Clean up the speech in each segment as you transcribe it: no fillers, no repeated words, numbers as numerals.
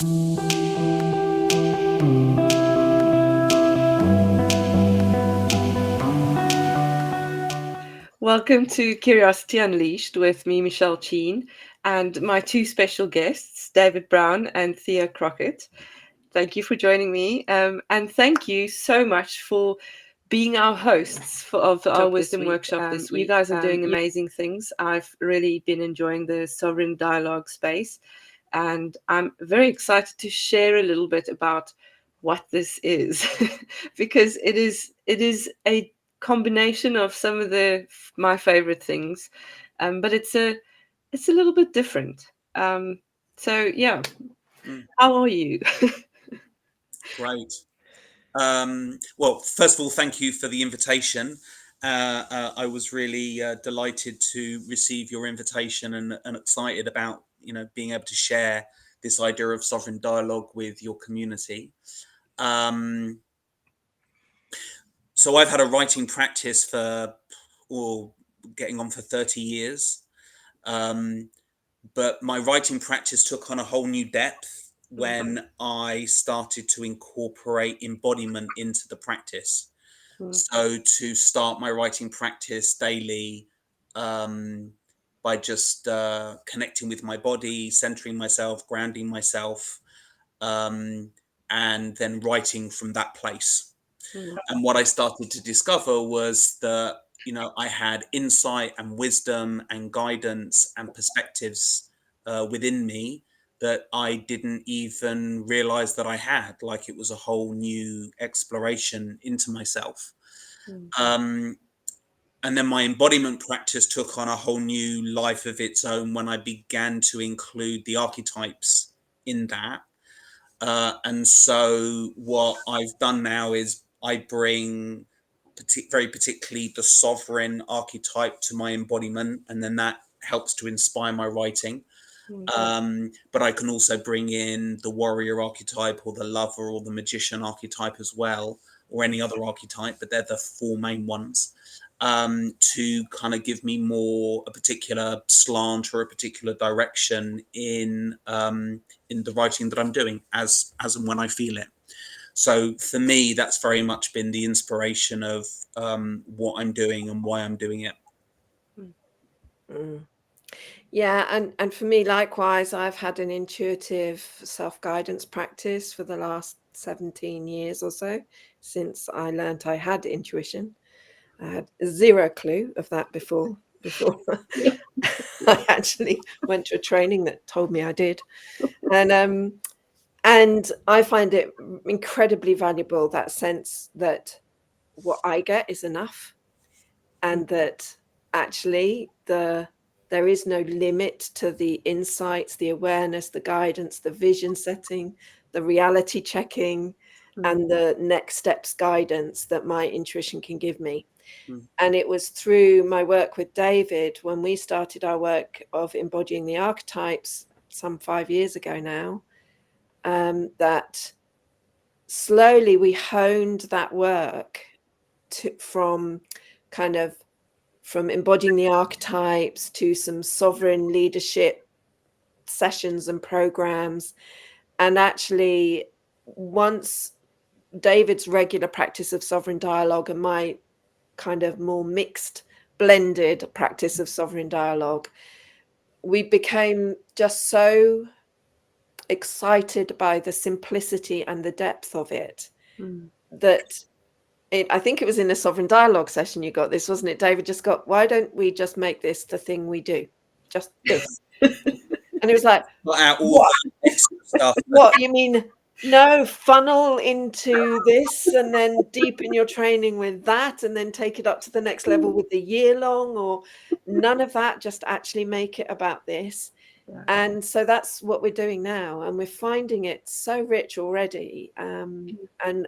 Welcome to Curiosity Unleashed with me, Michelle Cheen, and my two special guests, David Brown and Thea Crockett. Thank you for joining me, and thank you so much for being our hosts of our Wisdom Workshop this week. You guys are doing amazing things. I've really been enjoying the Sovereign Dialogue space, and I'm very excited to share a little bit about what this is, because it is a combination of some of my favorite things, but it's a little bit different. So yeah, how are you? Great. Well, first of all, thank you for the invitation. I was really delighted to receive your invitation and excited about being able to share this idea of sovereign dialogue with your community. So I've had a writing practice for getting on for 30 years. But my writing practice took on a whole new depth when I started to incorporate embodiment into the practice. So to start my writing practice daily by just connecting with my body, centering myself, grounding myself, and then writing from that place. And what I started to discover was that I had insight and wisdom and guidance and perspectives within me that I didn't even realize that I had. Like, it was a whole new exploration into myself. And then my embodiment practice took on a whole new life of its own when I began to include the archetypes in that. And so what I've done now is I bring very particularly the sovereign archetype to my embodiment, and then that helps to inspire my writing. But I can also bring in the warrior archetype or the lover or the magician archetype as well, or any other archetype, but they're the four main ones, to kind of give me more a particular slant or a particular direction in the writing that I'm doing as and when I feel it. So for me, that's very much been the inspiration of what I'm doing and why I'm doing it. Yeah, and for me, likewise, I've had an intuitive self-guidance practice for the last 17 years or so, since I learned I had intuition. I had zero clue of that before I actually went to a training that told me I did. And I find it incredibly valuable, that sense that what I get is enough, and that actually there is no limit to the insights, the awareness, the guidance, the vision setting, the reality checking, and the next steps guidance that my intuition can give me. And it was through my work with David, when we started our work of embodying the archetypes some 5 years ago now, that slowly we honed that work from embodying the archetypes to some sovereign leadership sessions and programs. And actually, once David's regular practice of sovereign dialogue and my kind of more mixed, blended practice of sovereign dialogue, we became just so excited by the simplicity and the depth of it, that I think it was in a sovereign dialogue session you got this, wasn't it, David? Just got, why don't we just make this the thing we do? Just this. And it was like, what? Stuff. What, you mean no, funnel into this and then deepen your training with that and then take it up to the next level with the year long, or none of that, just actually make it about this? And so that's what we're doing now, and we're finding it so rich already. And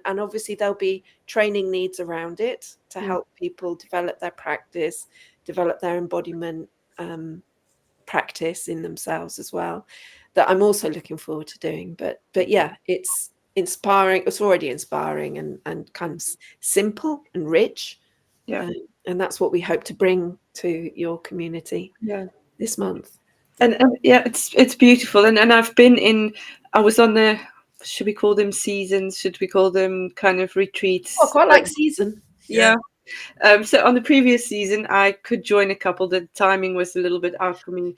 obviously there'll be training needs around it to help people develop their practice, develop their embodiment practice in themselves as well, that I'm also looking forward to doing. But yeah, it's inspiring. It's already inspiring and kind of simple and rich. And that's what we hope to bring to your community this month. And yeah, it's beautiful. And I've been in I was on the, should we call them seasons? Should we call them kind of retreats? Oh, quite like season. Yeah. So on the previous season, I could join a couple. The timing was a little bit out for me.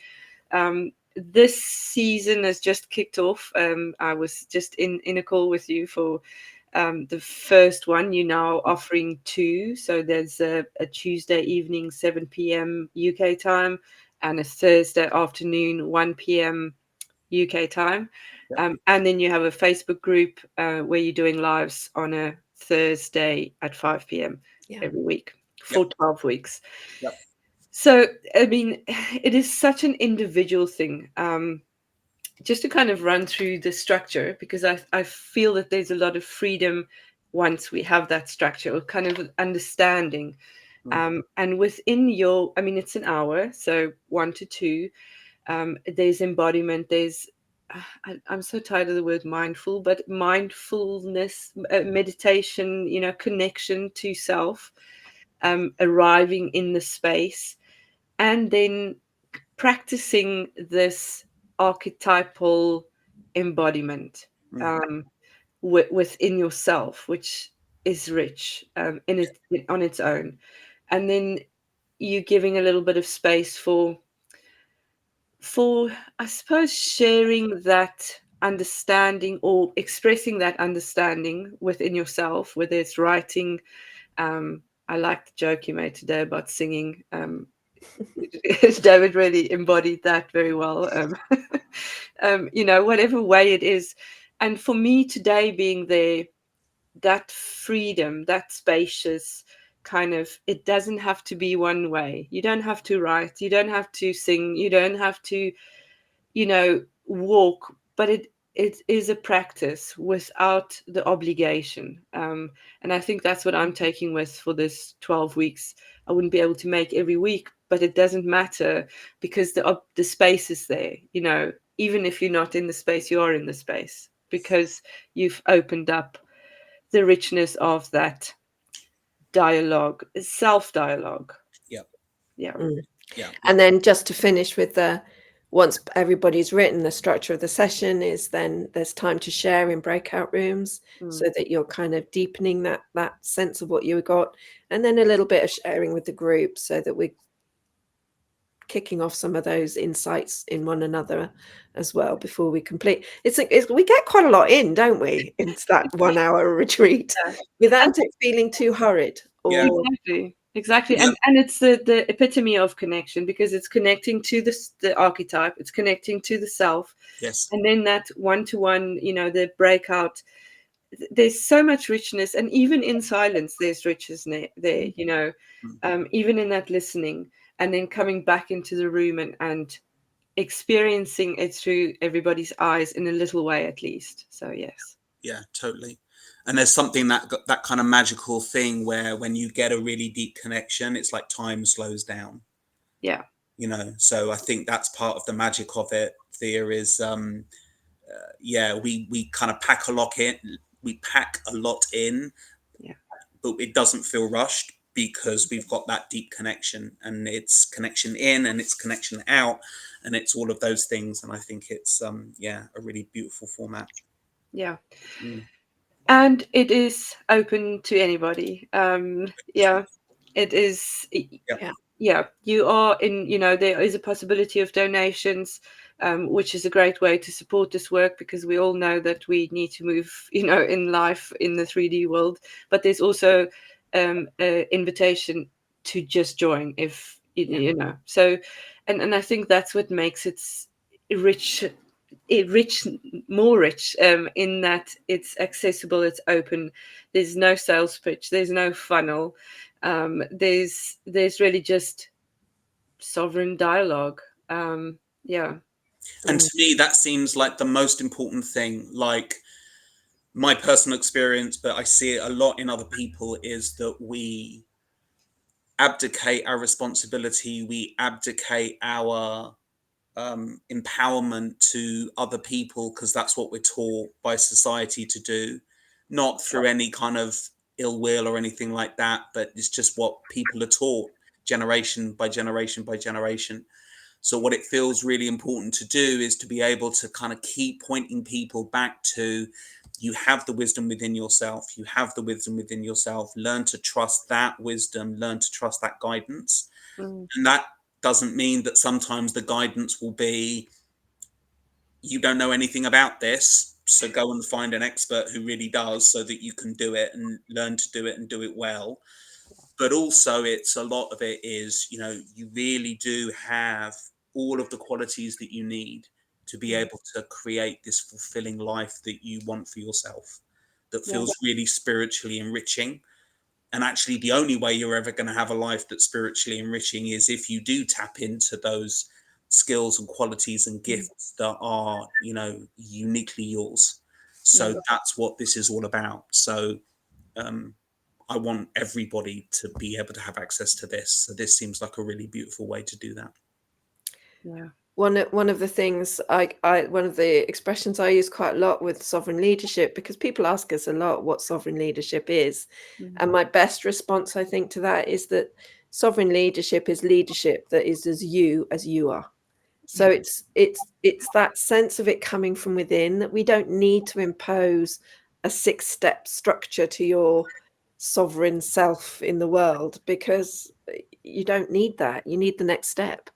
This season has just kicked off. I was just in a call with you for the first one. You're now offering two. So there's a Tuesday evening, 7 p.m. UK time, and a Thursday afternoon, 1 p.m. UK time. And then you have a Facebook group where you're doing lives on a Thursday at 5 p.m. every week for 12 weeks. Yep. So, I mean, it is such an individual thing. Just to kind of run through the structure, because I feel that there's a lot of freedom once we have that structure or kind of understanding. And within your, I mean, it's an hour, so 1 to 2. There's embodiment, there's I'm so tired of the word mindful, but mindfulness, meditation, connection to self, arriving in the space, and then practicing this archetypal embodiment within yourself, which is rich on its own. And then you giving a little bit of space for I suppose sharing that understanding or expressing that understanding within yourself, whether it's writing. I like the joke you made today about singing. David really embodied that very well. Whatever way it is. And for me today being there, that freedom, that spacious kind of, it doesn't have to be one way. You don't have to write, you don't have to sing, you don't have to walk, but it is a practice without the obligation. And I think that's what I'm taking with for this 12 weeks. I wouldn't be able to make every week, but it doesn't matter because the space is there. Even if you're not in the space, you are in the space because you've opened up the richness of that dialogue, self-dialogue. Yeah. And then just to finish with once everybody's written, the structure of the session is then there's time to share in breakout rooms so that you're kind of deepening that sense of what you got, and then a little bit of sharing with the group so that we're kicking off some of those insights in one another as well before we complete. We get quite a lot in, don't we? It's that 1 hour retreat without it feeling too hurried. Exactly. And it's the epitome of connection, because it's connecting to the archetype, it's connecting to the self. Yes. And then that one-to-one, the breakout, there's so much richness. And even in silence, there's richness there, even in that listening, and then coming back into the room and experiencing it through everybody's eyes in a little way, at least. So, yes. Yeah, totally. And there's something that kind of magical thing where when you get a really deep connection, it's like time slows down. Yeah. So I think that's part of the magic of it. Thea is, we kind of pack a lot in. We pack a lot in, but it doesn't feel rushed because we've got that deep connection, and it's connection in and it's connection out, and it's all of those things. And I think it's, a really beautiful format. Yeah. And it is open to anybody. It is. Yeah, you are in, there is a possibility of donations, which is a great way to support this work, because we all know that we need to move, in life in the 3D world. But there's also an invitation to just join if, So, and I think that's what makes it more rich, in that it's accessible, it's open, there's no sales pitch, there's no funnel, there's really just sovereign dialogue. And to me that seems like the most important thing. Like, my personal experience, but I see it a lot in other people, is that we abdicate our responsibility, we abdicate our empowerment to other people, because that's what we're taught by society to do, not through any kind of ill will or anything like that, but it's just what people are taught generation by generation by generation. So what it feels really important to do is to be able to kind of keep pointing people back to, you have the wisdom within yourself, you have the wisdom within yourself, learn to trust that wisdom, learn to trust that guidance. Mm. And that doesn't mean that sometimes the guidance will be, you don't know anything about this, so go and find an expert who really does, so that you can do it and learn to do it and do it well. But also, it's a lot of it is, you really do have all of the qualities that you need to be able to create this fulfilling life that you want for yourself, that Yeah. feels really spiritually enriching. And actually, the only way you're ever going to have a life that's spiritually enriching is if you do tap into those skills and qualities and gifts that are, uniquely yours. So that's what this is all about. So I want everybody to be able to have access to this. So this seems like a really beautiful way to do that. Yeah. One of the things one of the expressions I use quite a lot with sovereign leadership, because people ask us a lot what sovereign leadership is. And my best response, I think, to that is that sovereign leadership is leadership that is as you are. So it's that sense of it coming from within, that we don't need to impose a 6-step structure to your sovereign self in the world, because you don't need that. You need the next step.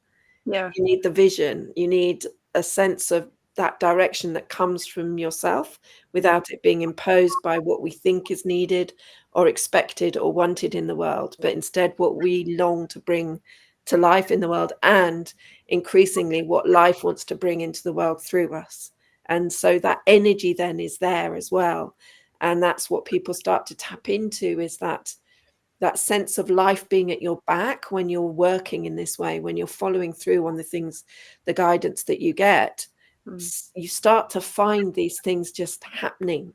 Yeah. You need the vision. You need a sense of that direction that comes from yourself without it being imposed by what we think is needed or expected or wanted in the world, but instead what we long to bring to life in the world, and increasingly what life wants to bring into the world through us. And so that energy then is there as well. And that's what people start to tap into, is that sense of life being at your back when you're working in this way, when you're following through on the things, the guidance that you get. You start to find these things just happening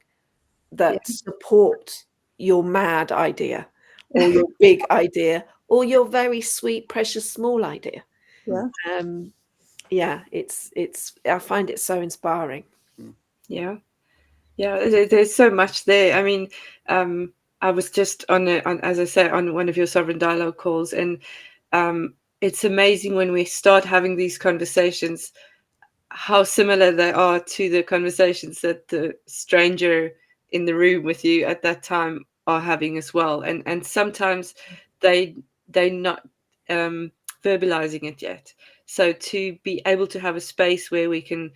Yeah. that support your mad idea or your big idea or your very sweet, precious, small idea. Yeah. Yeah, it's I find it so inspiring. Yeah. Yeah. There's so much there. I mean, I was just as I said, on one of your Sovereign Dialogue calls, and it's amazing when we start having these conversations, how similar they are to the conversations that the stranger in the room with you at that time are having as well. And sometimes they're not verbalizing it yet. So to be able to have a space where we can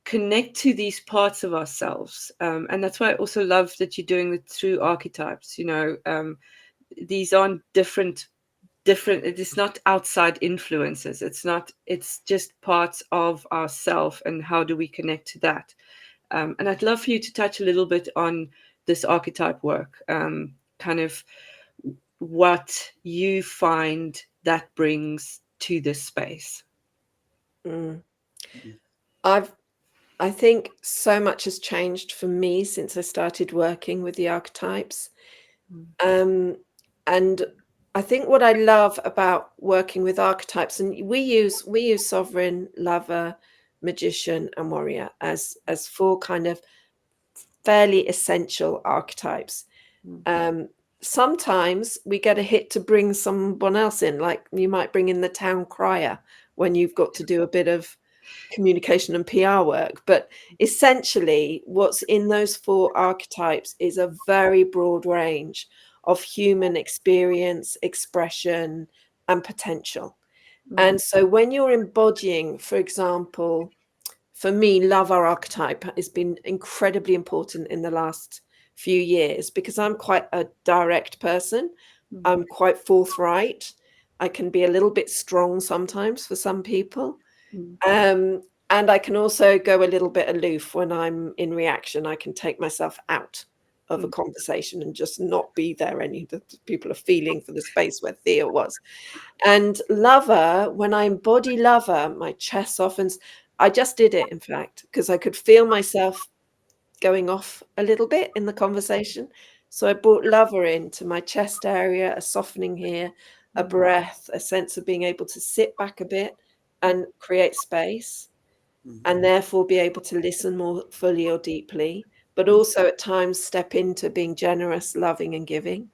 connect to these parts of ourselves, and that's why I also love that you're doing it through archetypes. These aren't different, it's not outside influences, it's just parts of ourself, and how do we connect to that. And I'd love for you to touch a little bit on this archetype work, kind of what you find that brings to this space. I think so much has changed for me since I started working with the archetypes. And I think what I love about working with archetypes, and we use sovereign, lover, magician, and warrior as 4 kind of fairly essential archetypes. Sometimes we get a hit to bring someone else in, like you might bring in the town crier when you've got to do a bit of communication and PR work. But essentially, what's in those 4 archetypes is a very broad range of human experience, expression, and potential. And so when you're embodying, for example, for me, lover archetype has been incredibly important in the last few years, because I'm quite a direct person. I'm quite forthright. I can be a little bit strong sometimes for some people. And I can also go a little bit aloof when I'm in reaction. I can take myself out of a conversation and just not be there any that people are feeling for the space where Thea was. And lover, when I embody lover, my chest softens. I just did it, in fact, because I could feel myself going off a little bit in the conversation. So I brought lover into my chest area, a softening here, a breath, a sense of being able to sit back a bit and create space, and therefore be able to listen more fully or deeply, but also at times step into being generous, loving, and giving.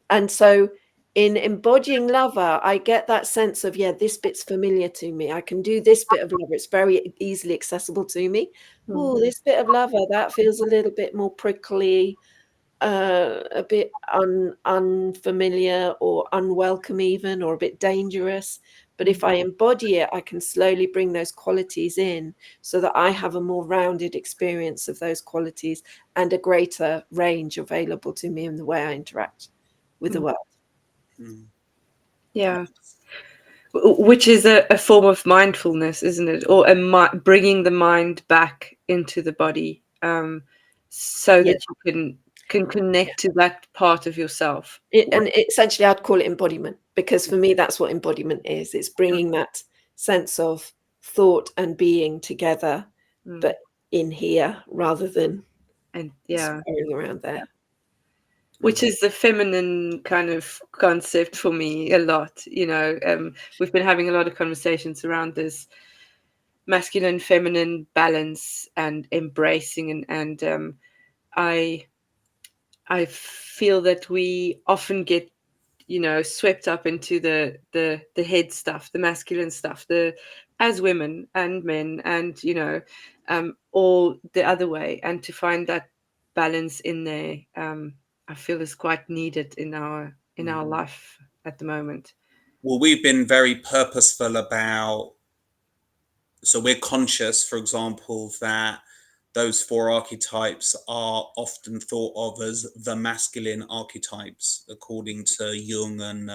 And so in embodying lover, I get that sense of, yeah, this bit's familiar to me. I can do this bit of lover. It's very easily accessible to me. Mm. Oh, this bit of lover, that feels a little bit more prickly, a bit unfamiliar or unwelcome even, or a bit dangerous. But if I embody it, I can slowly bring those qualities in so that I have a more rounded experience of those qualities and a greater range available to me in the way I interact with the Mm. world. Mm. Yeah. Which is a form of mindfulness, isn't it? Or bringing the mind back into the body, so Yeah. that you can connect to that part of yourself. And essentially, I'd call it embodiment, because for me, that's what embodiment is. It's bringing that sense of thought and being together, Mm. but in here rather than And yeah, swirling around there. which is the feminine kind of concept for me a lot. We've been having a lot of conversations around this masculine feminine balance and embracing, and I I feel that we often get swept up into the head stuff, the masculine stuff, the as women and men, and all the other way, and to find that balance in there, I feel is quite needed in our life at the moment. Well, we've been very purposeful about, so we're conscious, for example, that those four archetypes are often thought of as the masculine archetypes, according to Jung and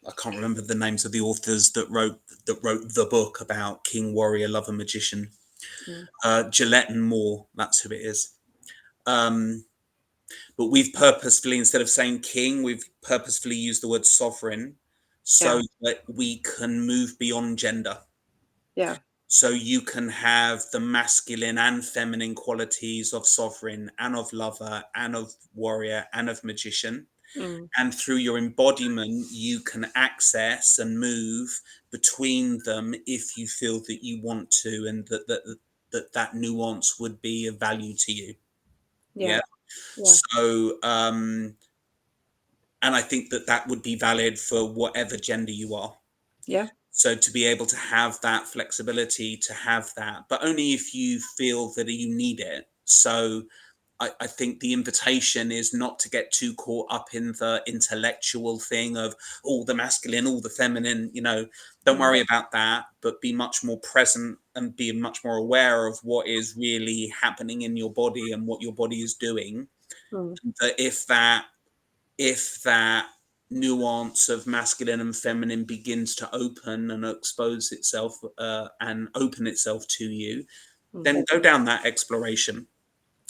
I can't remember the names of the authors that wrote the book about King, Warrior, Lover, Magician. Gillette and Moore, that's who it is. But we've purposefully, instead of saying king, we've purposefully used the word sovereign, so Yeah, that we can move beyond gender. yeah, So you can have the masculine and feminine qualities of sovereign and of lover and of warrior and of magician. mm, And through your embodiment, you can access and move between them if you feel that you want to, and that nuance would be of value to you. yeah, Yeah. yeah, So, and I think that would be valid for whatever gender you are. yeah, So to be able to have that flexibility, to have that, but only if you feel that you need it. So I think the invitation is not to get too caught up in the intellectual thing of all the masculine, all the feminine, don't worry about that, but be much more present and be much more aware of what is really happening in your body and what your body is doing. mm, That if that nuance of masculine and feminine begins to open and expose itself and open itself to you, then go down that exploration.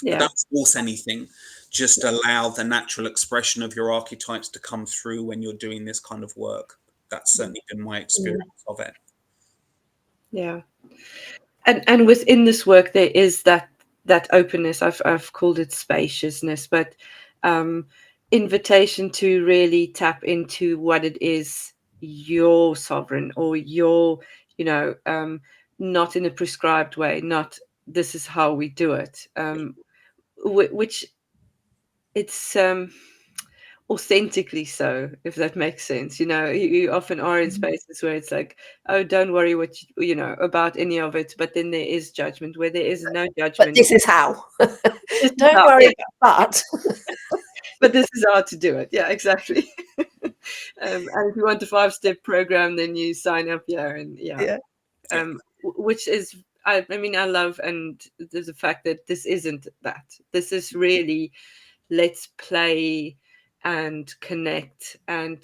But yeah, don't force anything. Just allow the natural expression of your archetypes to come through when you're doing this kind of work. That's certainly been my experience of it. yeah. And within this work there is that openness. I've called it spaciousness, but um invitation to really tap into what it is, your sovereign, or your, not in a prescribed way, not this is how we do it, which it's authentically so, if that makes sense. You often are in spaces where it's like, oh, don't worry about any of it, but then there is judgment where there is no But judgment. this is how. This is Don't how, worry, yeah, but but this is how to do it. Yeah, exactly. And if you want a 5-step program, then you sign up here, and yeah, yeah. which is, I mean, I love, and there's the fact that this isn't that. This is really, let's play and connect and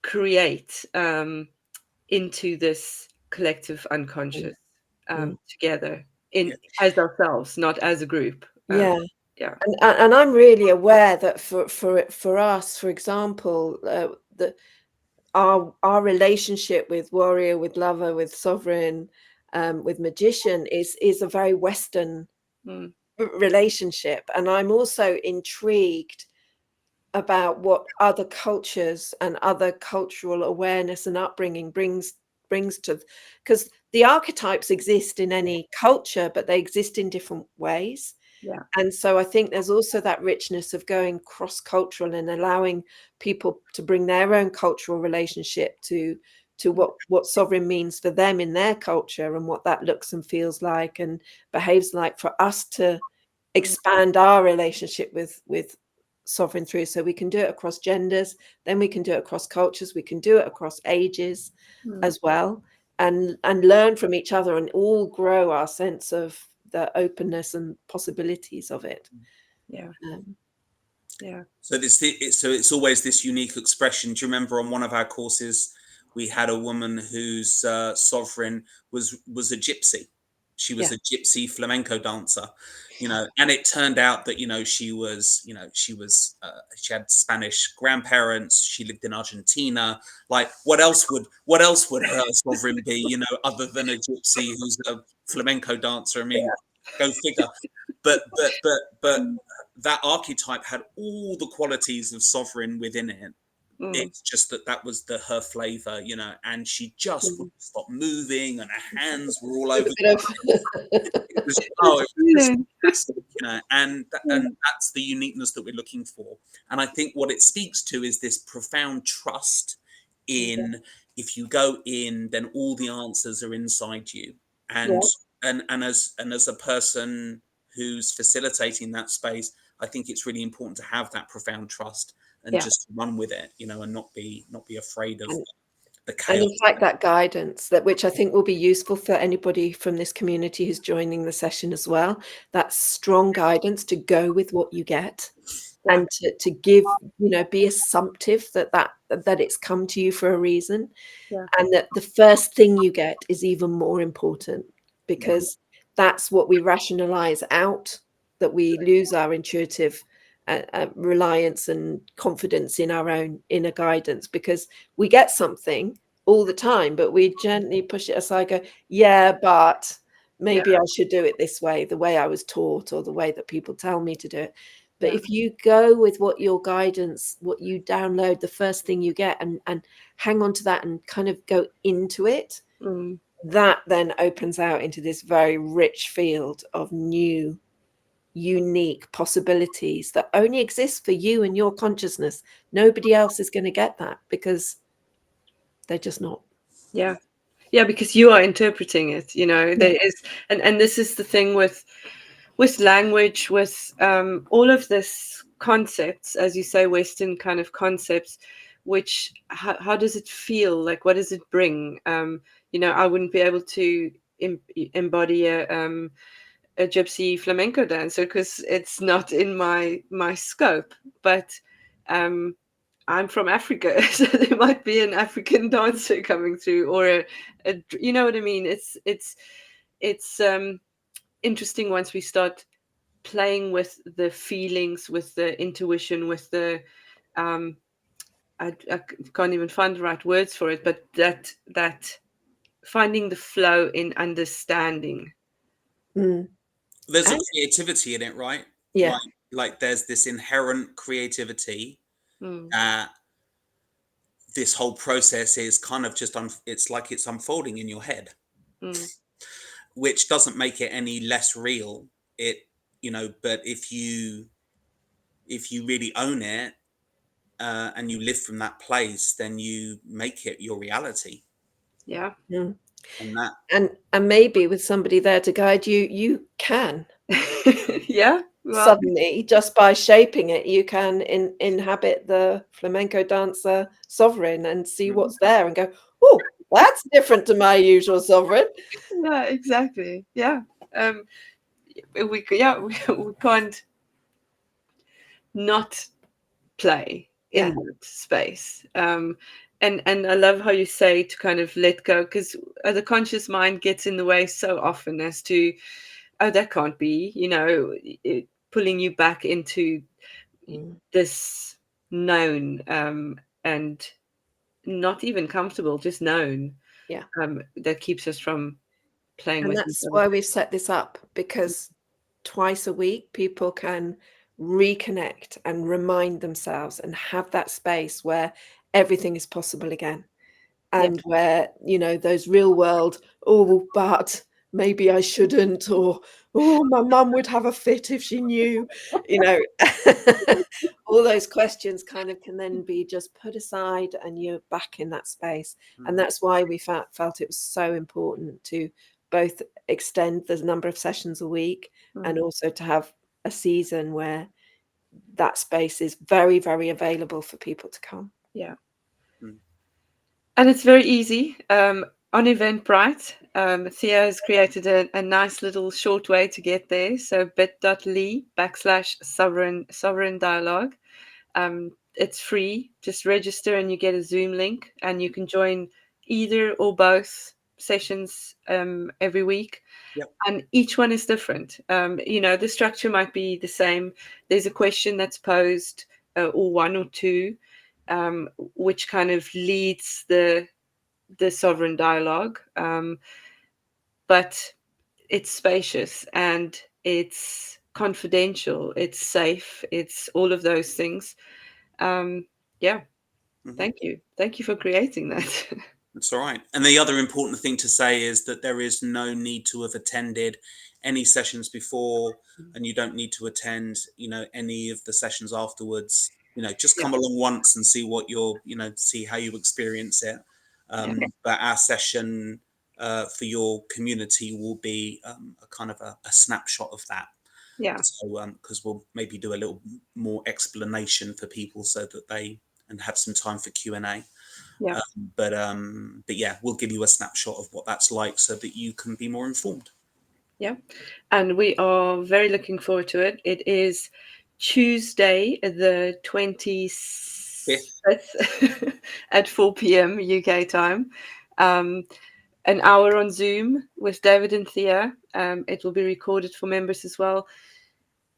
create into this collective unconscious, together, in as ourselves, not as a group. Yeah. Yeah. And I'm really aware that for us, for example, that our relationship with warrior, with lover, with sovereign, with magician is a very Western Mm, relationship, and I'm also intrigued about what other cultures and other cultural awareness and upbringing brings to, because the archetypes exist in any culture, but they exist in different ways. Yeah. And so I think there's also that richness of going cross-cultural and allowing people to bring their own cultural relationship to what sovereign means for them in their culture, and what that looks and feels like and behaves like, for us to expand our relationship with sovereign through. So we can do it across genders, then we can do it across cultures, we can do it across ages as well, and learn from each other and all grow our sense of the openness and possibilities of it. Yeah. Yeah. So it's always this unique expression. Do you remember on one of our courses we had a woman whose sovereign was a gypsy? She was a gypsy flamenco dancer, and it turned out that she had Spanish grandparents. She lived in Argentina. Like, what else would her sovereign be? Other than a gypsy who's a flamenco dancer. I mean, go figure. But that archetype had all the qualities of sovereign within it. It's just that was her flavor, and she just wouldn't stop moving, and her hands were all over. It was just fantastic, and that's the uniqueness that we're looking for. And I think what it speaks to is this profound trust in, if you go in, then all the answers are inside you. And as a person who's facilitating that space, I think it's really important to have that profound trust and just run with it, and not be afraid of the chaos. And in fact, that guidance, which I think will be useful for anybody from this community who's joining the session as well, that strong guidance to go with what you get, and to give, be assumptive that it's come to you for a reason, and that the first thing you get is even more important, because that's what we rationalize out, that we lose our intuitive reliance and confidence in our own inner guidance, because we get something all the time, but we gently push it aside, go, but maybe I should do it this way, the way I was taught, or the way that people tell me to do it. But if you go with what your guidance, what you download, the first thing you get, and hang on to that and kind of go into it, that then opens out into this very rich field of new, unique possibilities that only exist for you and your consciousness. Nobody else is going to get that, because they're just not. Because you are interpreting it, there is, and this is the thing with language, with all of this concepts, as you say, Western kind of concepts, which how does it feel like? What does it bring? I wouldn't be able to embody a gypsy flamenco dancer because it's not in my scope. But I'm from Africa, so there might be an African dancer coming through, or a you know what I mean? It's interesting once we start playing with the feelings, with the intuition, with the I can't even find the right words for it, but that finding the flow in understanding. There's a creativity in it, right? Like there's this inherent creativity that this whole process is kind of just it's like it's unfolding in your head, which doesn't make it any less real. But if you really own it, and you live from that place, then you make it your reality. And maybe with somebody there to guide you, you can suddenly, just by shaping it, you can inhabit the flamenco dancer sovereign and see what's there and go, oh, that's different to my usual sovereign. Exactly. We can't not play in that space. And I love how you say to kind of let go, because the conscious mind gets in the way so often as to, oh, that can't be, pulling you back into this known, and not even comfortable, just known. That keeps us from playing and with that's why we've set this up, because twice a week people can reconnect and remind themselves and have that space where everything is possible again, and where those real world but maybe I shouldn't, or oh, my mum would have a fit if she knew, you know. All those questions kind of can then be just put aside, and you're back in that space. And that's why we felt it was so important to both extend the number of sessions a week and also to have a season where that space is very, very available for people to come. Yeah. And it's very easy. On Eventbrite, Thea has created a nice little short way to get there. So bit.ly/sovereign dialogue. It's free. Just register and you get a Zoom link, and you can join either or both sessions every week. Yep. And each one is different. The structure might be the same. There's a question that's posed, or one or two, which kind of leads the sovereign dialogue. But it's spacious and it's confidential, it's safe, it's all of those things. Yeah. Thank you for creating that. That's all right. And the other important thing to say is that there is no need to have attended any sessions before, and you don't need to attend, any of the sessions afterwards. Just come along once and see what see how you experience it. But our session for your community will be a kind of a snapshot of that. Yeah. So because we'll maybe do a little more explanation for people so that they and have some time for Q&A. Yeah. But yeah, we'll give you a snapshot of what that's like so that you can be more informed. Yeah. And we are very looking forward to it. It is Tuesday, the 25th at 4 p.m. UK time. An hour on Zoom with David and Thea. It will be recorded for members as well.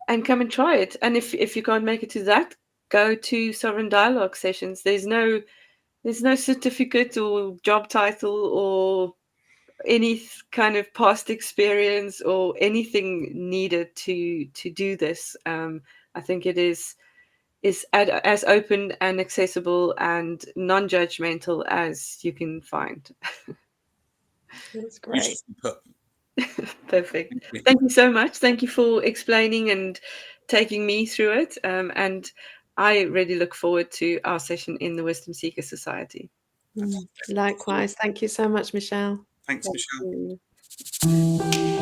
And come and try it. And if you can't make it to that, go to Sovereign Dialogue sessions. There's no certificate or job title or any kind of past experience or anything needed to do this. I think it is as open and accessible and non-judgmental as you can find. That's great. Perfect. Thank you so much. Thank you for explaining and taking me through it. And I really look forward to our session in the Wisdom Seeker Society. Likewise. Thank you so much, Michelle. Thanks, Michelle. Thank you.